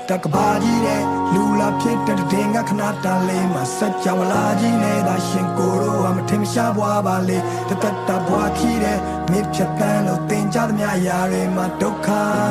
တကဘာကြီးတဲ့လူလာဖြစ်တဲ့တင်ကခဏတန်လေးမှာစက်ကြောင်လာကြီးနေတာရှင်ကိုတို့ဟာမထင်ရှားဘွားပါလေတတဘွားခီးတဲ့မြစ်ဖြတ်တန်းလို့တင်ကြသမျှအရာတွေမှာဒုက္ခ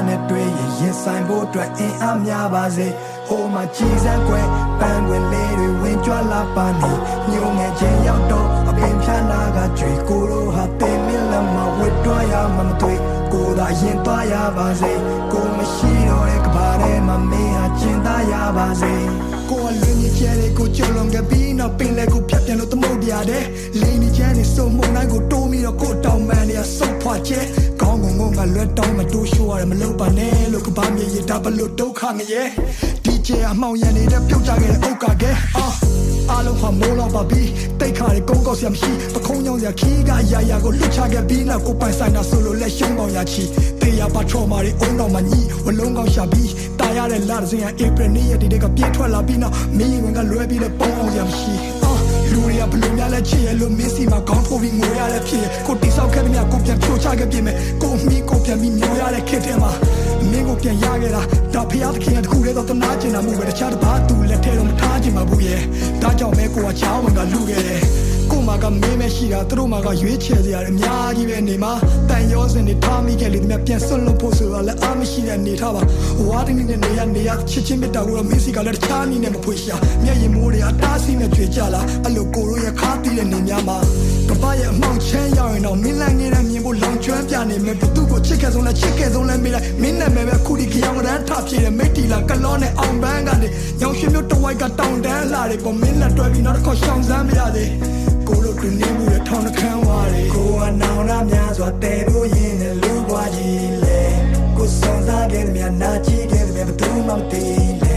နဲ့တွေ့ရင်ဆိုင်ဖို့အတွက်အင်အားများပါစေဟိုမှာကြည်စမ်းကွယ်ပန်းဝင်လေးတွေဝင်ကြွလာပါနေညုံငယ်ချင်းရောက်တော့အပင်ဖြန်းနာကကြွေကိုတို့ဟာတင်မလမဝတ်တွားရမှမတွေ့ကိုသာရင်သွားရပါစေကိုမရှိတော့တဲ့ကဘာထဲမှာမင်းဟာကျင်သားရပါစေကိုအလင်းကြီးကျဲတဲ့ကိုကြုံလုံးကပြီးနောက်ပင်လဲကိုဖြတ်ပြန်လို့သမုတ်ပြတဲ့လင်းကြီးကျဲနေစုံမုံတိုင်းကိုတိုးပြီးတော့ကိုတောင်မှန်နေရဆုတ်ဖွာကျဲကောင်းကုန်ကလွတ်တောင်းမတိုးရှိုးရတယ်မလုပ်ပါနဲ့လို့ကဘာမြေရတာဘလို့ဒုက္ခငရဲဒီကျဲအမှောင်ရနေတဲ့ပြုတ်ကြခဲ့တဲ့အုတ်ကကဲအားလုံးဟာမိုးလောက်ပါပြီတိတ်ခါတွေကုန်းကောက်စရာမရှိပခုံးကြောင်စရာခီးကရာကိုလွတ်ချခဲ့ပြီးနောက်ကိုပိုင်ဆိုင်တာဆိုလို့လက်ရှုံးပေါင်ရချီတေးရပါထော်မာတွေအုံတော်မှာညီဝလုံးကောက်ရှာပြီးတာရတဲ့လာစဉ်ကဧပြီနေ့ရက်ဒီကပြည့်ထွက်လာပြီးနောက်မင်းဝင်ကလွဲပြီးတဲ့ပေါင်းအောင်စရာမရှိလူတွေကဘလို့များလဲချစ်ရလို့မင်းစီမှာခေါင်းထိုးပြီးငိုရတဲ့ဖြစ်ကိုတိဆောက်ခဲ့တဲ့မြကိုပြန်ဖြိုချခဲ့ပြင်မဲ့ကိုမီးကိုပြန်ပြီးမျောရတဲ့ခက်တဲ့မှာမင်းကိုပြန်ရခဲ့တာဒါဖျားသခင်ကတခုတည်းတော့တနာကျင်တာမှုပဲတခြားတစ်ပါးသူလက်ထဲတော့မထားချင်ပါဘူးရဲ့ဒါကြောင့်မဲကိုကချောင်းဝင်ကလူခဲ့တယ်ကိုမကမင်းမရှိတာသူတို့မှကရွေးချယ်စရာအများကြီးပဲနေမှာတန်ရောစင်တွေထားမိခဲ့လေဒီမြပြန်ဆွတ်လို့ဖို့ဆိုတော့လည်းအားမရှိတဲ့နေထားပါဝါဒင်းနဲ့နေရချစ်ချင်းမြတ်တာကိုတော့မင်းစီကလည်းတခြားနည်းနဲ့မဖွေရှာမျက်ရည်မိုးတွေအတားဆီးနဲ့ကြွေကြလာအဲ့လိုကိုတို့ရဲ့ခါတီးတဲ့နေများမှာကပရဲ့အမှောင်ချမ်းရောက်ရင်တော့မင်းလန့်နေတဲ့မြင်ဖို့လောင်ကျွမ်းပြနေမယ်ဘသူကိုချစ်ခဲ့ဆုံးလဲမေးလိုက်မင်းနဲ့ပဲခုဒီကြောင်ရန်ထပြေတဲ့မိတ်တီလာကလောနဲ့အောင်ပန်းကနေညောင်ရွှေမျိုးတဝိုက်ကတောင်တန်းလာတယ်ပေါ်မင်းလက်တွဲပြီးနောက်တစ်ခေါက်ရှောင်စမ်းမရသေးကိုတို့တူနေမှုရထောင်းနှခမ်းဝါးတွေကိုကနောင်လာများစွာတဲဖို့ရင်နဲ့လူပွားကြီးလေကိုစုံစားခဲ့တဲ့များနာကြည့်ခဲ့တဲ့များဘသူမှမသိလေ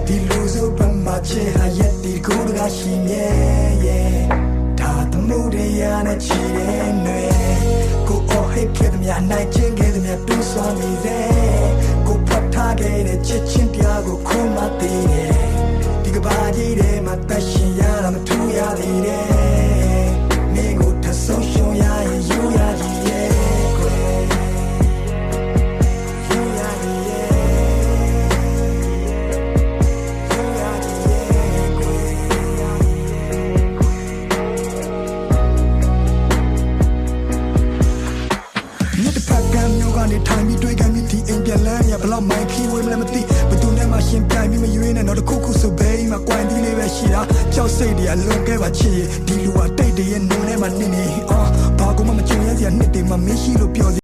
ဒီလူစုပမာချေဟာရက်ဒီကိုကရှိမြဲရဲ့ဒါတမှုတွေရနဲ့ချီတဲ့နွေကိုအော်ဟစ်ခဲ့တဲ့များနိုင်ချင်းခဲ့တဲ့များတူဆောင်နေစေကိုဖတ်ထားခဲ့တဲ့ချစ်ချင်းတရားကိုခုမှသိတယ်ဒီကဘာကြီးထဲမှာတရှင်ရတာမထူရသေးတယ်မင်းကိုထဆုံးရှုံးရရင်ယူရကြီးရဲ့ကွယ်ယူရကြီးရဲ့ယူရကြီးရဲ့ကွယ်မြတ်ဖက်ကံမျိုးကနေထိုင်ပြီးတွေ့กันပြီးဒီအိမ်ပြန်လန်းရဘလောက်မိုင်းခီးဝေးမလဲမသိဘသူနဲ့မှရှင်ပြိုင်ပြီးမရွေးနဲ့တော့တခုခုဆိုဘေးမှာကွိုင်းတီးလေးပဲရှိတာကြောက်စိတ်တွေအလွန်ကဲပါချစ်ဒီလူအတိတ်တွေရဲ့နုံထဲမှာနေဘာကူမှမကြုံရစရာနှစ်တွေမှမရှိလို့ပြော